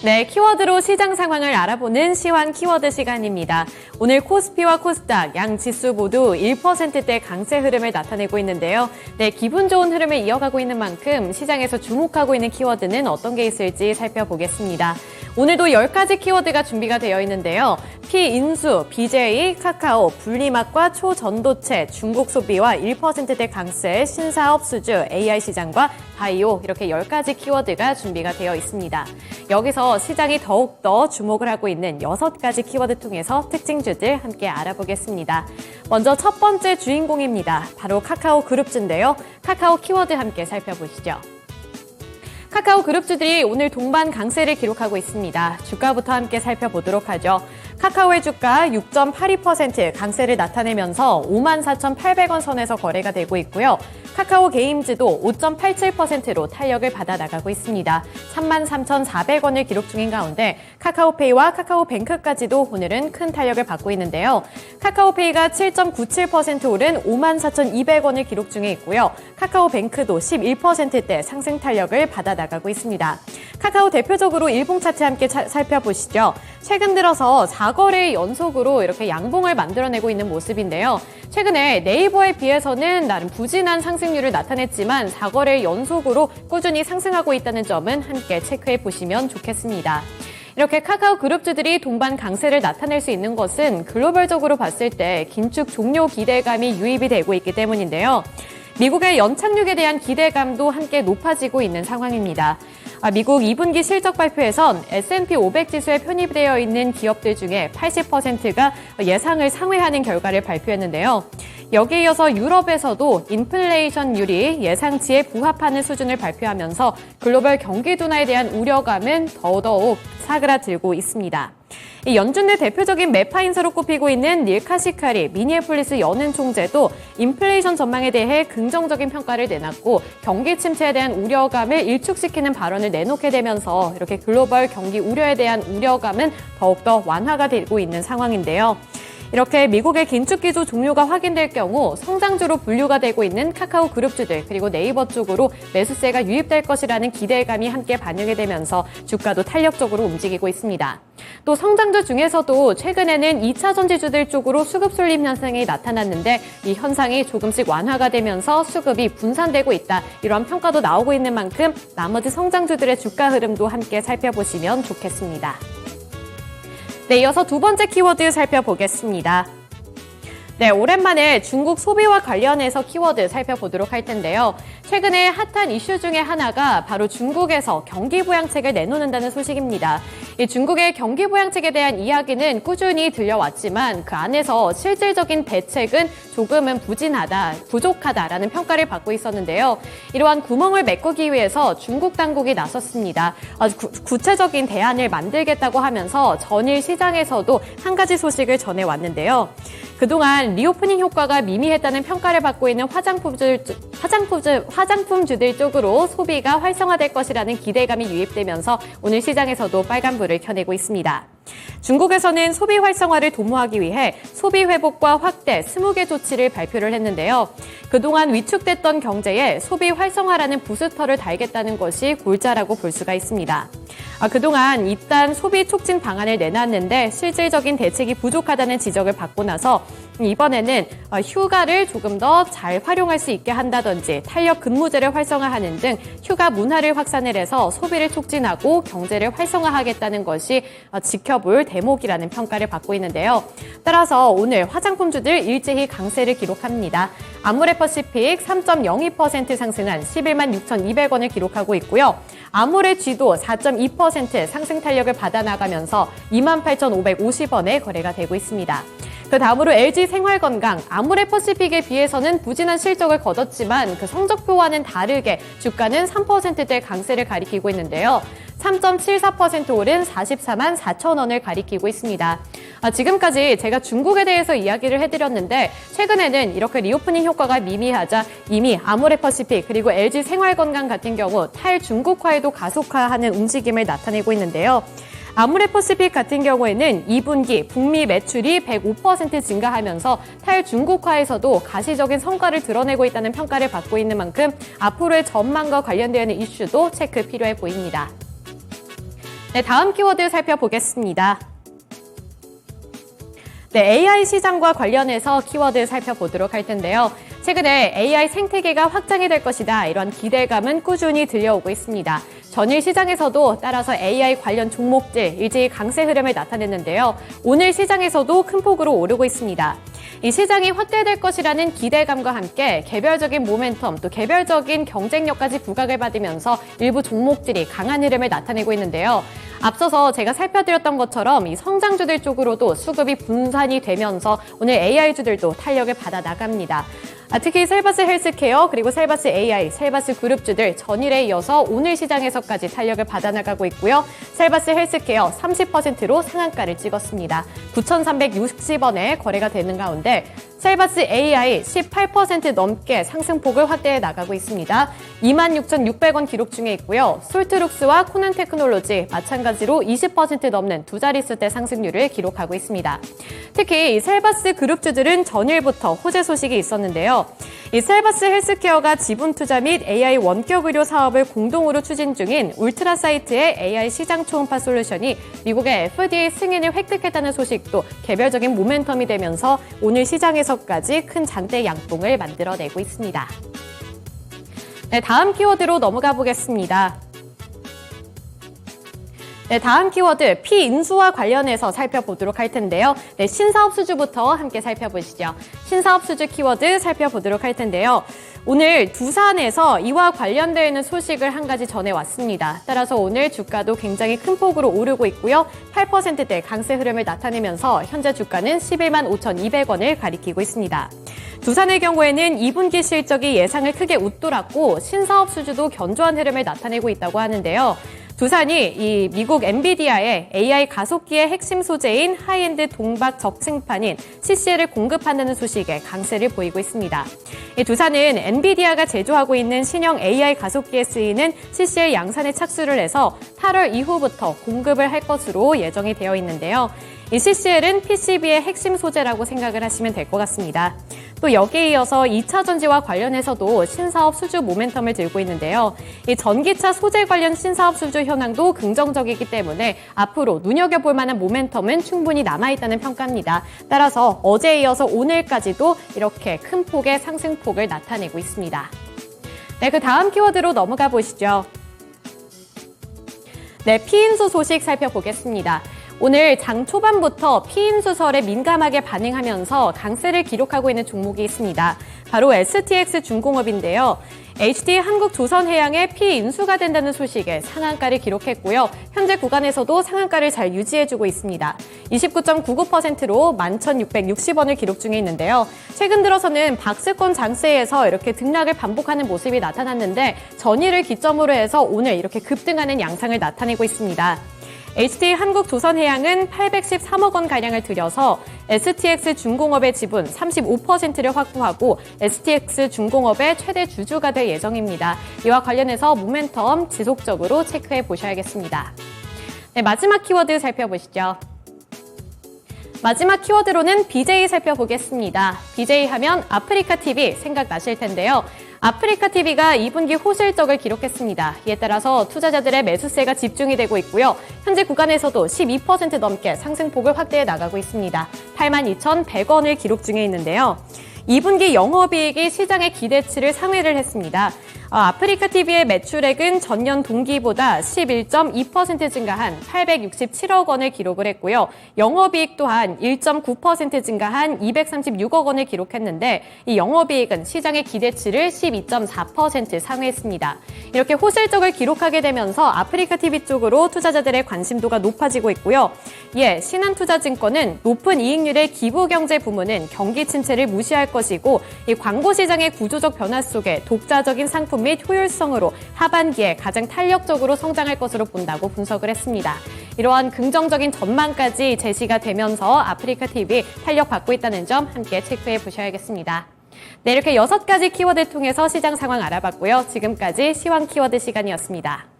네, 키워드로 시장 상황을 알아보는 시황 키워드 시간입니다. 오늘 코스피와 코스닥 양 지수 모두 1%대 강세 흐름을 나타내고 있는데요. 네, 기분 좋은 흐름을 이어가고 있는 만큼 시장에서 주목하고 있는 키워드는 어떤 게 있을지 살펴보겠습니다. 오늘도 10가지 키워드가 준비가 되어 있는데요. 피인수, BJ, 카카오, 분리막과 초전도체, 중국 소비와 1%대 강세, 신사업 수주, AI 시장과 바이오 이렇게 10가지 키워드가 준비가 되어 있습니다. 여기서 시장이 더욱더 주목을 하고 있는 6가지 키워드 통해서 특징주들 함께 알아보겠습니다. 먼저 첫 번째 주인공입니다. 바로 카카오 그룹주인데요. 카카오 키워드 함께 살펴보시죠. 카카오 그룹주들이 오늘 동반 강세를 기록하고 있습니다. 주가부터 함께 살펴보도록 하죠. 카카오의 주가 6.82% 강세를 나타내면서 54,800원 선에서 거래가 되고 있고요. 카카오 게임즈도 5.87%로 탄력을 받아 나가고 있습니다. 33,400원을 기록 중인 가운데 카카오페이와 카카오뱅크까지도 오늘은 큰 탄력을 받고 있는데요. 카카오페이가 7.97% 오른 54,200원을 기록 중에 있고요. 카카오뱅크도 11%대 상승 탄력을 받아 나가고 있습니다. 카카오 대표적으로 일봉 차트 함께 살펴보시죠. 최근 들어서 4거래일 연속으로 이렇게 양봉을 만들어내고 있는 모습인데요. 최근에 네이버에 비해서는 나름 부진한 상승률을 나타냈지만 4거래일 연속으로 꾸준히 상승하고 있다는 점은 함께 체크해 보시면 좋겠습니다. 이렇게 카카오 그룹주들이 동반 강세를 나타낼 수 있는 것은 글로벌적으로 봤을 때 긴축 종료 기대감이 유입이 되고 있기 때문인데요. 미국의 연착륙에 대한 기대감도 함께 높아지고 있는 상황입니다. 미국 2분기 실적 발표에선 S&P 500 지수에 편입되어 있는 기업들 중에 80%가 예상을 상회하는 결과를 발표했는데요. 여기에 이어서 유럽에서도 인플레이션율이 예상치에 부합하는 수준을 발표하면서 글로벌 경기 둔화에 대한 우려감은 더더욱 사그라들고 있습니다. 이 연준의 대표적인 매파 인사로 꼽히고 있는 닐 카시카리 미니애폴리스 연은 총재도 인플레이션 전망에 대해 긍정적인 평가를 내놨고 경기 침체에 대한 우려감을 일축시키는 발언을 내놓게 되면서 이렇게 글로벌 경기 우려에 대한 우려감은 더욱더 완화가 되고 있는 상황인데요. 이렇게 미국의 긴축 기조 종료가 확인될 경우 성장주로 분류가 되고 있는 카카오 그룹주들 그리고 네이버 쪽으로 매수세가 유입될 것이라는 기대감이 함께 반영이 되면서 주가도 탄력적으로 움직이고 있습니다. 또 성장주 중에서도 최근에는 2차 전지주들 쪽으로 수급 쏠림 현상이 나타났는데 이 현상이 조금씩 완화가 되면서 수급이 분산되고 있다. 이런 평가도 나오고 있는 만큼 나머지 성장주들의 주가 흐름도 함께 살펴보시면 좋겠습니다. 네, 이어서 두 번째 키워드 살펴보겠습니다. 네, 오랜만에 중국 소비와 관련해서 키워드 살펴보도록 할 텐데요. 최근에 핫한 이슈 중에 하나가 바로 중국에서 경기부양책을 내놓는다는 소식입니다. 이 중국의 경기부양책에 대한 이야기는 꾸준히 들려왔지만 그 안에서 실질적인 대책은 조금은 부족하다라는 평가를 받고 있었는데요. 이러한 구멍을 메꾸기 위해서 중국 당국이 나섰습니다. 구체적인 대안을 만들겠다고 하면서 전일 시장에서도 한 가지 소식을 전해왔는데요. 그동안 리오프닝 효과가 미미했다는 평가를 받고 있는 화장품주들 쪽으로 소비가 활성화될 것이라는 기대감이 유입되면서 오늘 시장에서도 빨간불을 켜내고 있습니다. 중국에서는 소비 활성화를 도모하기 위해 소비 회복과 확대 20개 조치를 발표를 했는데요. 그동안 위축됐던 경제에 소비 활성화라는 부스터를 달겠다는 것이 골자라고 볼 수가 있습니다. 그동안 일단 소비 촉진 방안을 내놨는데 실질적인 대책이 부족하다는 지적을 받고 나서 이번에는 휴가를 조금 더 잘 활용할 수 있게 한다든지 탄력 근무제를 활성화하는 등 휴가 문화를 확산을 해서 소비를 촉진하고 경제를 활성화하겠다는 것이 지켜볼 대목이라는 평가를 받고 있는데요. 따라서 오늘 화장품주들 일제히 강세를 기록합니다. 아모레퍼시픽 3.02% 상승한 11만 6,200원을 기록하고 있고요. 아모레쥐도 4.2% 상승 탄력을 받아나가면서 28,550원에 거래가 되고 있습니다. 그 다음으로 LG생활건강, 아모레퍼시픽에 비해서는 부진한 실적을 거뒀지만 그 성적표와는 다르게 주가는 3%대 강세를 가리키고 있는데요. 3.74% 오른 44만 4천 원을 가리키고 있습니다. 지금까지 제가 중국에 대해서 이야기를 해드렸는데 최근에는 이렇게 리오프닝 효과가 미미하자 이미 아모레퍼시픽 그리고 LG생활건강 같은 경우 탈중국화에도 가속화하는 움직임을 나타내고 있는데요. 아모레퍼시픽 같은 경우에는 2분기 북미 매출이 105% 증가하면서 탈중국화에서도 가시적인 성과를 드러내고 있다는 평가를 받고 있는 만큼 앞으로의 전망과 관련되어 있는 이슈도 체크 필요해 보입니다. 네, 다음 키워드 살펴보겠습니다. 네, AI 시장과 관련해서 키워드 살펴보도록 할 텐데요. 최근에 AI 생태계가 확장이 될 것이다. 이런 기대감은 꾸준히 들려오고 있습니다. 전일 시장에서도 따라서 AI 관련 종목들 일제히 강세 흐름을 나타냈는데요. 오늘 시장에서도 큰 폭으로 오르고 있습니다. 이 시장이 확대될 것이라는 기대감과 함께 개별적인 모멘텀 또 개별적인 경쟁력까지 부각을 받으면서 일부 종목들이 강한 흐름을 나타내고 있는데요. 앞서서 제가 살펴드렸던 것처럼 이 성장주들 쪽으로도 수급이 분산이 되면서 오늘 AI주들도 탄력을 받아 나갑니다. 특히 셀바스 헬스케어 그리고 셀바스 AI, 셀바스 그룹주들 전일에 이어서 오늘 시장에서까지 탄력을 받아나가고 있고요. 셀바스 헬스케어 30%로 상한가를 찍었습니다. 9,360원에 거래가 되는 가운데 셀바스 AI 18% 넘게 상승폭을 확대해 나가고 있습니다. 26,600원 기록 중에 있고요. 솔트룩스와 코난 테크놀로지 마찬가지로 20% 넘는 두 자릿수대 상승률을 기록하고 있습니다. 특히 이 셀바스 그룹주들은 전일부터 호재 소식이 있었는데요. 이 셀바스 헬스케어가 지분 투자 및 AI 원격 의료 사업을 공동으로 추진 중인 울트라사이트의 AI 시장 초음파 솔루션이 미국의 FDA 승인을 획득했다는 소식도 개별적인 모멘텀이 되면서 오늘 시장에서까지 큰 장대 양봉을 만들어내고 있습니다. 네, 다음 키워드로 넘어가 보겠습니다. 네, 다음 키워드 피인수와 관련해서 살펴보도록 할 텐데요. 네, 신사업 수주부터 함께 살펴보시죠. 신사업 수주 키워드 살펴보도록 할 텐데요. 오늘 두산에서 이와 관련되어 있는 소식을 한 가지 전해왔습니다. 따라서 오늘 주가도 굉장히 큰 폭으로 오르고 있고요. 8%대 강세 흐름을 나타내면서 현재 주가는 11만 5,200원을 가리키고 있습니다. 두산의 경우에는 2분기 실적이 예상을 크게 웃돌았고 신사업 수주도 견조한 흐름을 나타내고 있다고 하는데요. 두산이 이 미국 엔비디아의 AI 가속기의 핵심 소재인 하이엔드 동박 적층판인 CCL을 공급한다는 소식에 강세를 보이고 있습니다. 이 두산은 엔비디아가 제조하고 있는 신형 AI 가속기에 쓰이는 CCL 양산에 착수를 해서 8월 이후부터 공급을 할 것으로 예정이 되어 있는데요. 이 CCL은 PCB의 핵심 소재라고 생각을 하시면 될 것 같습니다. 또 여기에 이어서 2차 전지와 관련해서도 신사업 수주 모멘텀을 들고 있는데요. 이 전기차 소재 관련 신사업 수주 현황도 긍정적이기 때문에 앞으로 눈여겨볼 만한 모멘텀은 충분히 남아있다는 평가입니다. 따라서 어제에 이어서 오늘까지도 이렇게 큰 폭의 상승폭을 나타내고 있습니다. 네, 그 다음 키워드로 넘어가 보시죠. 네, 피인수 소식 살펴보겠습니다. 오늘 장 초반부터 피임수설에 민감하게 반응하면서 강세를 기록하고 있는 종목이 있습니다. 바로 STX 중공업인데요. HD 한국조선해양의 피인수가 된다는 소식에 상한가를 기록했고요. 현재 구간에서도 상한가를 잘 유지해주고 있습니다. 29.99%로 11,660원을 기록 중에 있는데요. 최근 들어서는 박스권 장세에서 이렇게 등락을 반복하는 모습이 나타났는데 전일을 기점으로 해서 오늘 이렇게 급등하는 양상을 나타내고 있습니다. HD 한국조선해양은 813억 원가량을 들여서 STX 중공업의 지분 35%를 확보하고 STX 중공업의 최대 주주가 될 예정입니다. 이와 관련해서 모멘텀 지속적으로 체크해 보셔야겠습니다. 네, 마지막 키워드 살펴보시죠. 마지막 키워드로는 BJ 살펴보겠습니다. BJ 하면 아프리카TV 생각나실 텐데요. 아프리카TV가 2분기 호실적을 기록했습니다. 이에 따라서 투자자들의 매수세가 집중이 되고 있고요. 현재 구간에서도 12% 넘게 상승폭을 확대해 나가고 있습니다. 82,100원을 기록 중에 있는데요. 2분기 영업이익이 시장의 기대치를 상회를 했습니다. 아프리카TV의 매출액은 전년 동기보다 11.2% 증가한 867억 원을 기록을 했고요. 영업이익 또한 1.9% 증가한 236억 원을 기록했는데 이 영업이익은 시장의 기대치를 12.4% 상회했습니다. 이렇게 호실적을 기록하게 되면서 아프리카TV 쪽으로 투자자들의 관심도가 높아지고 있고요. 이에 신한투자증권은 높은 이익률의 기부경제 부문은 경기 침체를 무시할 것이고 이 광고 시장의 구조적 변화 속에 독자적인 상품 및 효율성으로 하반기에 가장 탄력적으로 성장할 것으로 본다고 분석을 했습니다. 이러한 긍정적인 전망까지 제시가 되면서 아프리카TV 탄력받고 있다는 점 함께 체크해 보셔야겠습니다. 네, 이렇게 6가지 키워드를 통해서 시장 상황 알아봤고요. 지금까지 시황 키워드 시간이었습니다.